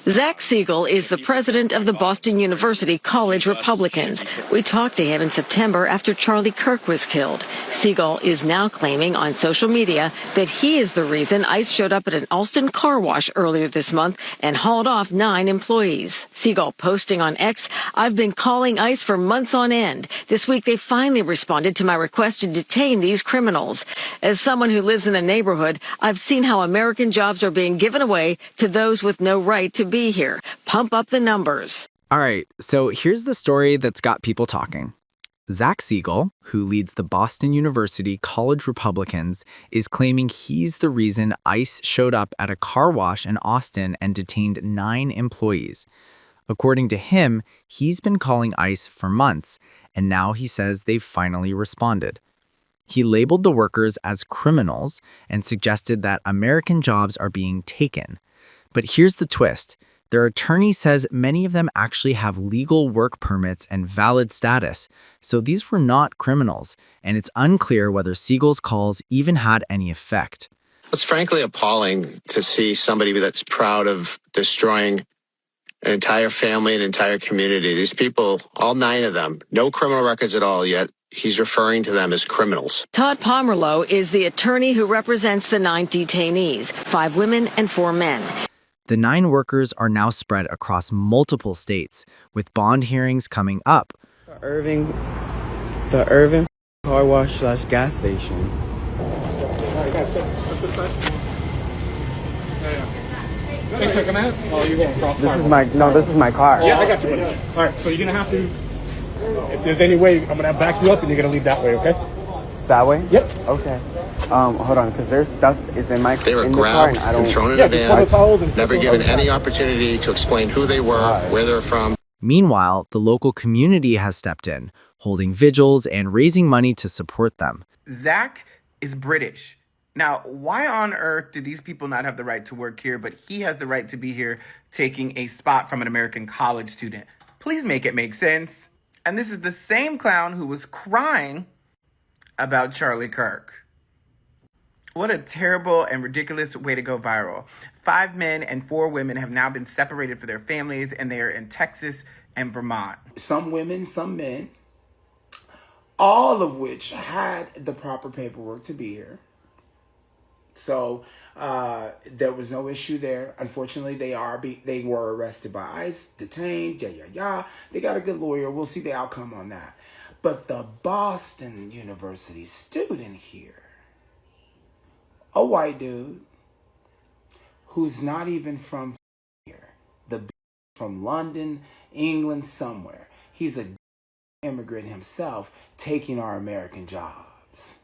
Zac Segal is the president of the Boston University College Republicans. We talked to him in September after Charlie Kirk was killed. Segal is now claiming on social media that he is the reason ICE showed up at an Allston car wash earlier this month and hauled off 9 employees. Segal posting on X, "I've been calling ICE for months on end. This week they finally responded to my request to detain these criminals. As someone who lives in the neighborhood, I've seen how American jobs are being given away to those with no right to be here. Pump up the numbers." All right, so here's the story that's got people talking. Zac Segal, who leads the Boston University College Republicans, is claiming he's the reason ICE showed up at a car wash in Austin and detained 9 employees. According to him, he's been calling ICE for months, and now he says they've finally responded. He labeled the workers as criminals and suggested that American jobs are being taken. But here's the twist. Their attorney says many of them actually have legal work permits and valid status, so these were not criminals, and it's unclear whether Segal's calls even had any effect. It's frankly appalling to see somebody that's proud of destroying an entire family, an entire community. These people, all 9 of them, no criminal records at all, yet he's referring to them as criminals. Todd Pomerleau is the attorney who represents the 9 detainees, 5 women and 4 men. The 9 workers are now spread across multiple states, with bond hearings coming up. The Irving car wash / gas station. Hey, sir, can I ask? Oh, you're going across. This is my car. Yeah, I got you, buddy. All right, so you're going to have to, if there's any way, I'm going to back you up and you're going to leave that way, okay? That way? Yep. Okay. Hold on, because there's stuff is in my They were in the car grabbed and thrown in a van, never given any opportunity to explain who they were, where they're from. Meanwhile, the local community has stepped in, holding vigils and raising money to support them. Zac is British. Now, why on earth do these people not have the right to work here, but he has the right to be here taking a spot from an American college student? Please make it make sense. And this is the same clown who was crying about Charlie Kirk. What a terrible and ridiculous way to go viral. 5 men and 4 women have now been separated for their families, and they are in Texas and Vermont. Some women, some men, all of which had the proper paperwork to be here. So there was no issue there. Unfortunately, they were arrested by ICE, detained, They got a good lawyer. We'll see the outcome on that. But the Boston University student here, a white dude who's not even from here, from London, England, somewhere. He's a immigrant himself taking our American jobs.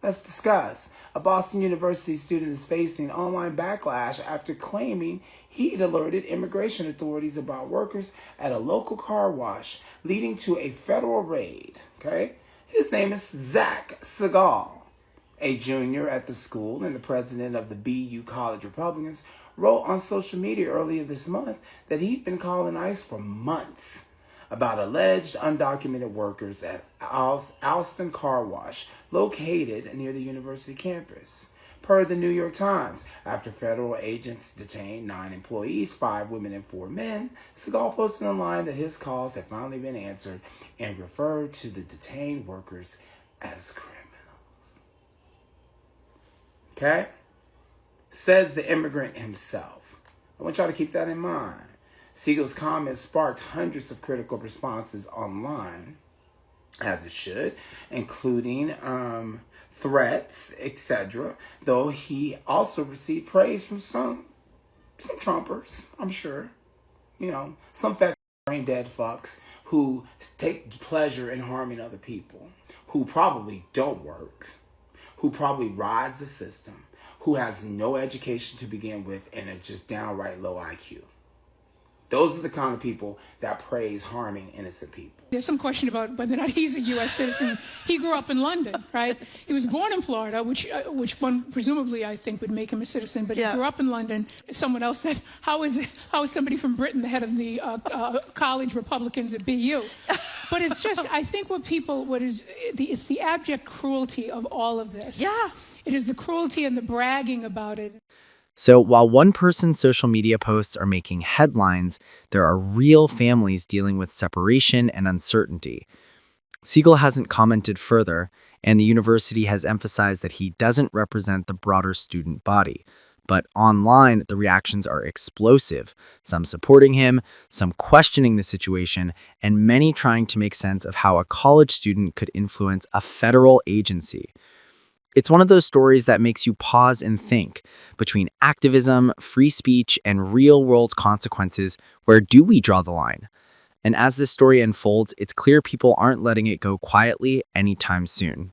Let's discuss. A Boston University student is facing online backlash after claiming he'd alerted immigration authorities about workers at a local car wash, leading to a federal raid. Okay? His name is Zac Segal, a junior at the school and the president of the BU College Republicans, wrote on social media earlier this month that he'd been calling ICE for months about alleged undocumented workers at Allston car wash located near the university campus. Per the New York Times, after federal agents detained 9 employees, 5 women and 4 men, Segal posted online that his calls had finally been answered and referred to the detained workers as criminals. Okay? Says the immigrant himself. I want y'all to keep that in mind. Segal's comments sparked hundreds of critical responses online, as it should, including threats, etc. Though he also received praise from some Trumpers, I'm sure. You know, some fat brain dead fucks who take pleasure in harming other people, who probably don't work, who probably rides the system, who has no education to begin with and are just downright low IQ. Those are the kind of people that praise harming innocent people. There's some question about whether or not he's a U.S. citizen. He grew up in London, right? He was born in Florida, which one presumably I think would make him a citizen. But he grew up in London. Someone else said, "How is somebody from Britain the head of the college Republicans at BU?" But it's just, I think it's the abject cruelty of all of this. Yeah. It is the cruelty and the bragging about it. So while one person's social media posts are making headlines, there are real families dealing with separation and uncertainty. Segal hasn't commented further, and the university has emphasized that he doesn't represent the broader student body. But online, the reactions are explosive, some supporting him, some questioning the situation, and many trying to make sense of how a college student could influence a federal agency. It's one of those stories that makes you pause and think. Between activism, free speech, and real-world consequences, where do we draw the line? And as this story unfolds, it's clear people aren't letting it go quietly anytime soon.